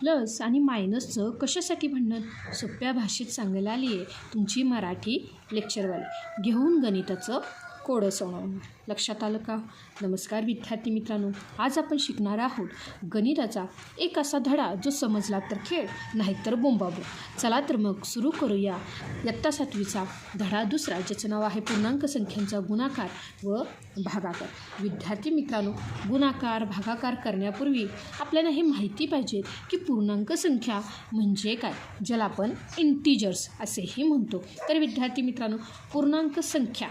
Plus आणि मायनसचं कशासाठी भांडण सोप्या भाषेत सांगायला आली आहे तुमची मराठी लेक्चरवाली घेऊन गणिताचं कोडं सोडवणार. लक्षात आलं का? नमस्कार विद्यार्थी मित्रांनो, आज आपण शिकणार आहोत गणिताचा एक असा धडा जो समजला तर खेळ नाहीतर बोंबाबो. चला तर मग सुरू करूया इयत्ता 7वीचा धडा दुसरा, ज्याचं नाव आहे पूर्णांक संख्यांचा गुणाकार व भागाकार. विद्यार्थी मित्रांनो, गुणाकार भागाकार करण्यापूर्वी आपल्याला हे माहिती पाहिजे की पूर्णांक संख्या म्हणजे काय, ज्याला आपण इंटिजर्स असेही म्हणतो. तर विद्यार्थी मित्रांनो, पूर्णांक संख्या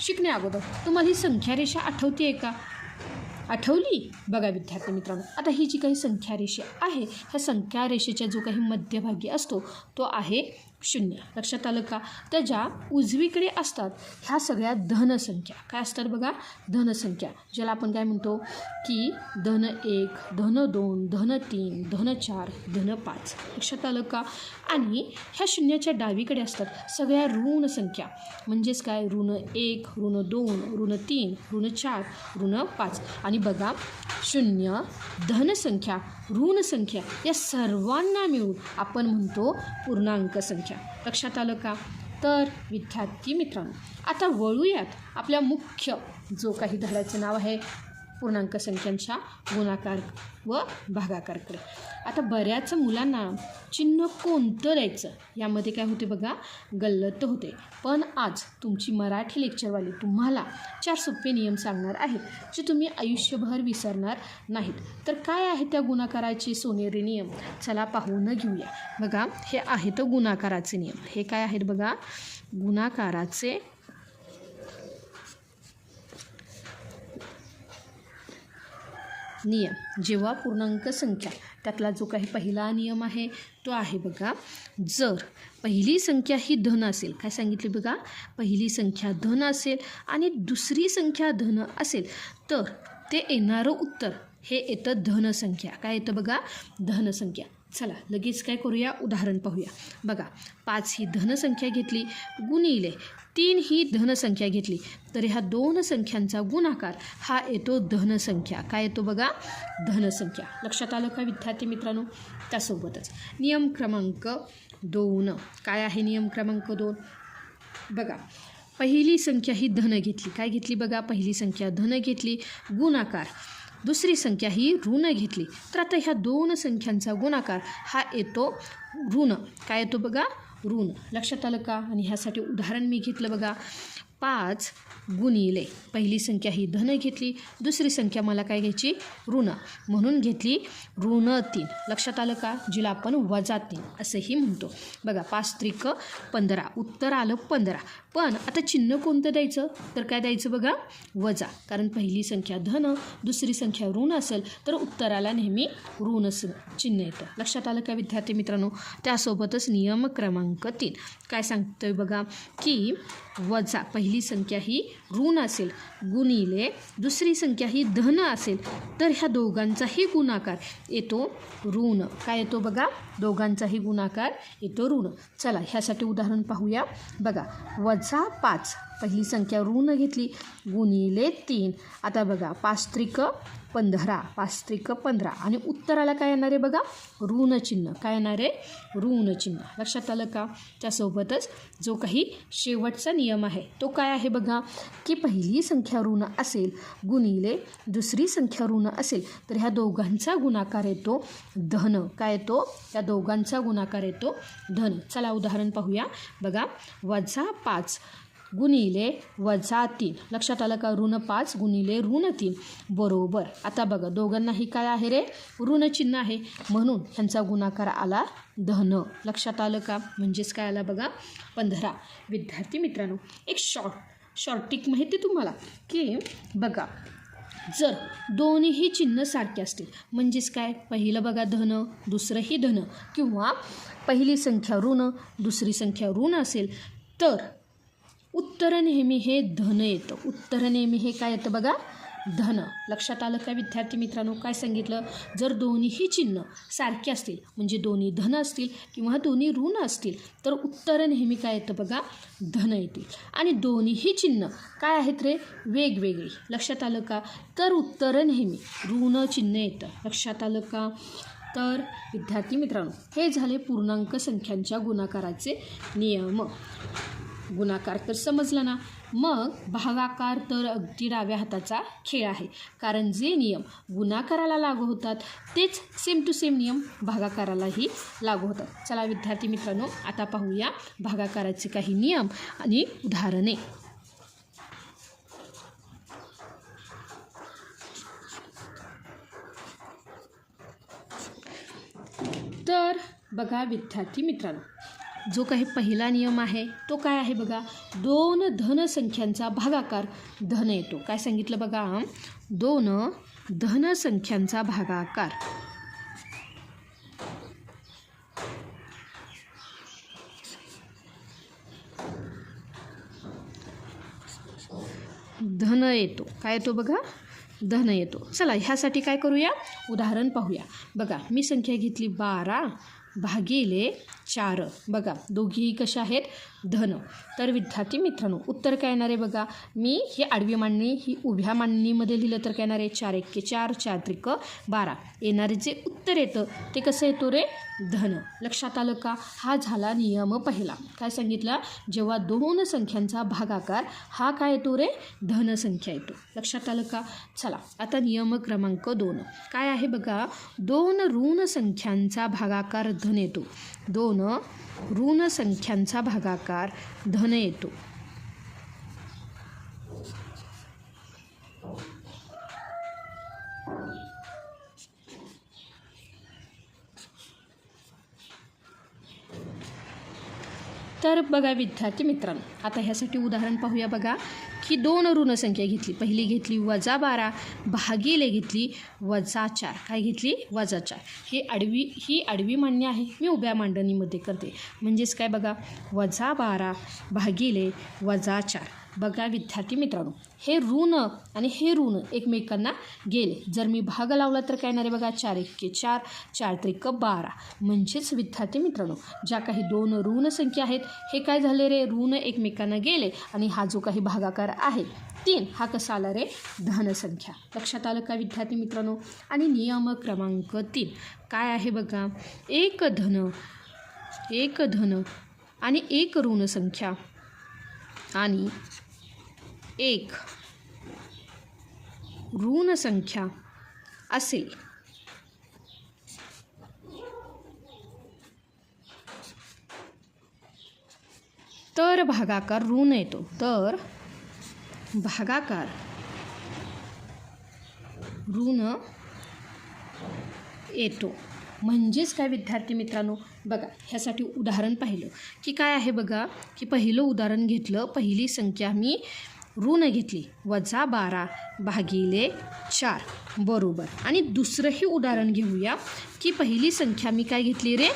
शिकण्या अगोदर तुम्हाला ही संख्या रेषा आठवते आहे का? आठवली? बघा विद्यार्थी मित्रांनो, आता ही जी काही संख्या रेषा आहे, ह्या संख्या रेषेच्या जो काही मध्यभागी असतो तो आहे 0. लक्षात आलं का? त्याच्या उजवीकडे असतात ह्या सगळ्या धनसंख्या. काय असतात बघा? धनसंख्या, ज्याला आपण काय म्हणतो की धन 1, धन 2, धन 3, धन 4, धन 5. लक्षात आलं का? आणि ह्या शून्याच्या डावीकडे असतात सगळ्या ऋण संख्या, म्हणजेच काय? ऋण 1, ऋण 2, ऋण 3, ऋण 4, ऋण 5. आणि बघा, शून्य, धनसंख्या, ऋण संख्या या सर्वांना मिळून आपण म्हणतो पूर्णांक संख्या. लक्षात आलं का? तर विद्यार्थी मित्रांनो, आता वळूयात आपल्या मुख्य जो काही धड्याचं नाव आहे पूर्णांक संख्यांच्या गुणाकार व भागाकारकडे. आता बऱ्याच मुलांना चिन्ह कोणतं द्यायचं यामध्ये काय होते बघा, गल्लत होते. पण आज तुमची मराठी लेक्चरवाली तुम्हाला 4 सोपे नियम सांगणार आहेत, जे तुम्ही आयुष्यभर विसरणार नाहीत. तर काय आहे त्या गुणाकाराचे सोनेरी नियम? चला पाहून घेऊया. बघा, हे आहेत गुणाकाराचे नियम. हे काय आहेत बघा? गुणाकाराचे नियम. जेव्हा पूर्णांक संख्या, त्यातला जो काही पहिला नियम आहे तो आहे बघा, जर पहिली संख्या ही धन असेल, काय सांगितले बघा, पहिली संख्या धन असेल आणि दुसरी संख्या धन असेल, तर ते येणारं उत्तर हे येतं धनसंख्या. काय येतं बघा? धनसंख्या. चला लगेच काय करूया, उदाहरण पाहूया. बघा, 5 ही धनसंख्या घेतली गुणिले 3 ही धनसंख्या घेतली, तर ह्या दोन संख्यांचा गुणाकार हा येतो धनसंख्या. काय येतो बघा? धनसंख्या. लक्षात आलं का विद्यार्थी मित्रांनो? त्यासोबतच नियम क्रमांक 2. काय आहे नियम क्रमांक 2? बघा, पहिली संख्या ही धन घेतली. काय घेतली बघा? पहिली संख्या धन घेतली, गुणाकार दुसरी संख्या ही ऋण घेतली, तर आता ह्या दोन संख्यांचा गुणाकार हा येतो ऋण. काय येतो बघा? ऋण. लक्षात आलं का? आणि ह्यासाठी उदाहरण मी घेतलं बघा, 5 गुणिले पहिली संख्या ही धन घेतली, दुसरी संख्या मला काय घ्यायची? ऋण, म्हणून घेतली ऋण 3. लक्षात आलं का? जिला आपण वजा 3 असंही म्हणतो. बघा, 5 त्रिक 15, उत्तर आलं 15. पण आता चिन्ह कोणतं द्यायचं? तर काय द्यायचं बघा? वजा. कारण पहिली संख्या धन, दुसरी संख्या ऋण असेल तर उत्तराला नेहमी ऋण चिन्ह येतं. लक्षात आलं का विद्यार्थी मित्रांनो? त्यासोबतच नियम क्रमांक 3 काय सांगतोय बघा, की वजा पहिली संख्या ही ऋण असेल गुणिले दुसरी संख्या ही धन असेल, तर ह्या दोघांचाही गुणाकार येतो ऋण. काय येतो बघा? दोघांचाही गुणाकार येतो ऋण. चला ह्यासाठी उदाहरण पाहूया. बघा, वजा 5 पहिली संख्या ऋण घेतली गुणिले 3. आता बघा, 5 त्रिक 15, 5 त्रिक 15 आणि उत्तराला काय येणार आहे बघा? ऋण चिन्ह. काय येणार आहे? ऋण चिन्ह. लक्षात आलं का? त्यासोबतच जो काही शेवटचा नियम आहे तो काय आहे बघा, की पहिली संख्या ऋण असेल गुणिले दुसरी संख्या ऋण असेल, तर ह्या दोघांचा गुणाकार येतो धन. काय येतो? या दोघांचा गुणाकार येतो धन. चला उदाहरण पाहूया. बघा, वजा 5 गुणिले वजा 3. लक्षात आलं का? ऋण 5 गुणिले ऋण 3 बरोबर. आता बघा, दोघांनाही काय आहे रे? ऋण चिन्ह आहे, म्हणून ह्यांचा गुणाकार आला धन. लक्षात आलं का? म्हणजेच काय आला बघा? 15. विद्यार्थी मित्रांनो, एक शॉर्टिक माहिती तुम्हाला, की बघा, जर दोन्हीही चिन्ह सारखे असतील, म्हणजेच काय? पहिलं बघा धन, दुसरंही धन, किंवा पहिली संख्या ऋण, दुसरी संख्या ऋण असेल, तर उत्तर नेहमी हे धन येतं. उत्तर नेहमी हे काय येतं बघा? धन. लक्षात आलं का विद्यार्थी मित्रांनो? काय सांगितलं? जर दोन्हीही चिन्ह सारखे असतील, म्हणजे दोन्ही धन असतील किंवा दोन्ही ऋण असतील, तर उत्तर नेहमी काय येतं बघा? धन येतील. आणि दोन्हीही चिन्ह काय आहेत रे? वेगवेगळी. लक्षात आलं का? तर उत्तर नेहमी ऋण चिन्ह येतं. लक्षात आलं का? तर विद्यार्थी मित्रांनो, हे झाले पूर्णांक संख्यांच्या गुणाकाराचे नियम. गुणाकार तर समजला ना. मग भागाकार तर अगदी डाव्या हाताचा खेळ आहे, कारण जे नियम गुणाकाराला लागू होतात तेच सेम टू सेम नियम भागाकारालाही लागू होतात. चला विद्यार्थी मित्रांनो, आता पाहूया भागाकाराचे काही नियम आणि उदाहरणे. तर बघा विद्यार्थी मित्रांनो, जो काही पहिला नियम आहे तो काय आहे बघा, 2 धन संख्यांचा भागाकार धन येतो. काय सांगितलं बघा, 2 धन संख्यांचा भागाकार धन येतो. काय येतो बघा, धन येतो. चला ह्यासाठी काय करूया, उदाहरण पाहूया. बघा मी संख्या घेतली 12 भागिले 4. बघा दोघीही कशा आहेत, धन. तर विद्यार्थी मित्रांनो, उत्तर काय येणार आहे बघा, मी ही आडवी मांडणी ही उभ्या मांडणीमध्ये लिहिलं तर काय येणार आहे, 4 1 4 4 3 12. येणारे जे उत्तर येतं ते कसं येतो रे, धन. लक्षात आलं का. हा झाला नियम पहिला. काय सांगितलं, जेव्हा 2 संख्यांचा भागाकार हा काय येतो रे, धन संख्या येतो. लक्षात आलं का. चला आता नियम क्रमांक 2 काय आहे बघा, 2 ऋण संख्यांचा भागाकार धन येतो. 2 ऋण संख्यांचा भागाकार धन येतो. तर बघा विद्यार्थी मित्रांनो, आता ह्यासाठी उदाहरण पाहूया. बघा की 2 ऋण संख्या घेतली. पहिली घेतली -12 भागिले घेतली -4. काय घेतली, -4. ही आडवी मांडणी आहे, मी उभ्या मांडणीमध्ये करते. म्हणजेच काय बघा, -12 भागिले -4. बघा विद्यार्थी मित्रांनो, हे ऋण आणि हे ऋण एकमेकांना गेले. जर मी भाग लावला तर काय येणार आहे बघा, 4 1 4 4 3 12. म्हणजेच विद्यार्थी मित्रांनो, ज्या काही 2 ऋण संख्या आहेत हे काय झाले रे, ऋण एकमेकांना गेले. आणि हा जो काही भागाकार आहे 3 हा कसा आला रे, धन संख्या. लक्षात आलं का विद्यार्थी मित्रांनो. आणि नियम क्रमांक 3 काय आहे बघा, एक धन आणि एक ऋण संख्या आणि एक ऋण संख्या असेल तर भागाकार ऋण येतो. तर भागाकार ऋण येतो. म्हणजेच काय विद्यार्थी मित्रांनो, बघा ह्यासाठी उदाहरण पाहिलं की काय आहे बघा, की पहिलं उदाहरण घेतलं, पहिली संख्या मी ऋण घेतली -12 भागिले 4 बरोबर. आणि दुसरंही उदाहरण घेऊया की पहिली संख्या मी काय घेतली रे,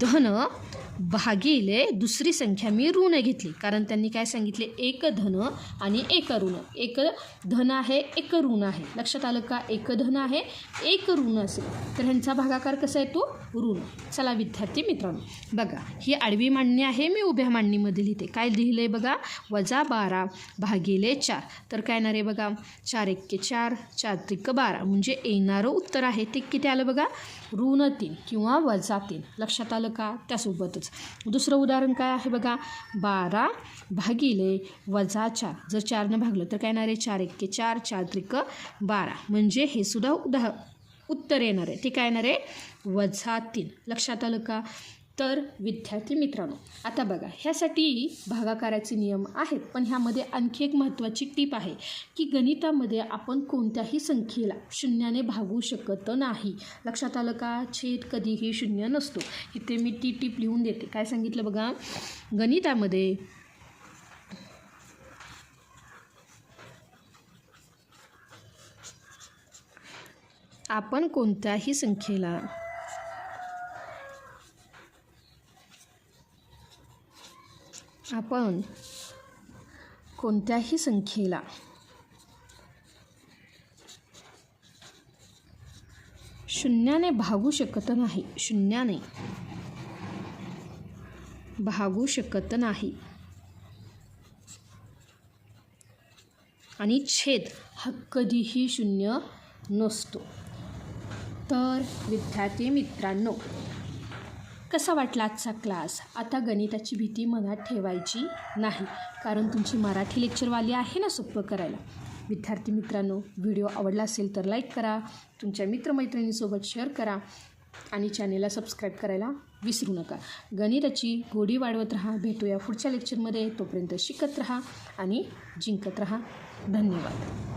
धन भागिले दुसरी संख्या मी ऋण घेतली. कारण त्यांनी काय सांगितले, एक धन आणि एक ऋण. एक धन आहे, एक ऋण आहे. लक्षात आलं का. एक धन आहे, एक ऋण असेल तर ह्यांचा भागाकार कसा येतो, ऋण. चला विद्यार्थी मित्रांनो, बघा ही आडवी मांडणी आहे, मी उभ्या मांडणीमध्ये लिहिते. काय लिहिलं आहे बघा, -12 भागिले 4. तर काय येणार आहे बघा, 4 1 4 4 3 12. म्हणजे येणारं उत्तर आहे ते किती आलं बघा, ऋण 3 किंवा -3. लक्षात आलं का. त्यासोबतच दुसरं उदाहरण काय आहे बघा, 12 भागिले -4. जर 4ने भागलं तर काय येणार आहे, 4 1 4 4 3 12. म्हणजे हे सुद्धा उत्तर येणार आहे ते काय येणार आहे, -3. लक्षात आलं का. तर विद्यार्थी मित्रांनो, आता बघा ह्यासाठी भागाकाराचे नियम आहेत, पण ह्यामध्ये आणखी एक महत्त्वाची टीप आहे की गणितामध्ये आपण कोणत्याही संख्येला शून्याने भागू शकत नाही. लक्षात आलं का. छेद कधीही शून्य नसतो. इथे मी ती टीप लिहून देते. काय सांगितलं बघा, गणितामध्ये आपण कोणत्याही संख्येला शून्याने भागू शकत नाही. शून्याने भागू शकत नाही. आणि छेद हा कधीही शून्य नसतो. तर विद्यार्थी मित्रांनो, कसा वाटला आजचा क्लास? आता गणिताची भीती मनात ठेवायची नाही, कारण तुमची मराठी लेक्चरवाली आहे ना सोपं करायला. विद्यार्थी मित्रांनो, व्हिडिओ आवडला असेल तर लाईक करा, तुमच्या मित्रमैत्रिणींसोबत शेअर करा आणि चॅनेलला सबस्क्राईब करायला विसरू नका. गणिताची गोडी वाढवत राहा. भेटूया पुढच्या लेक्चरमध्ये. तोपर्यंत शिकत राहा आणि जिंकत राहा. धन्यवाद.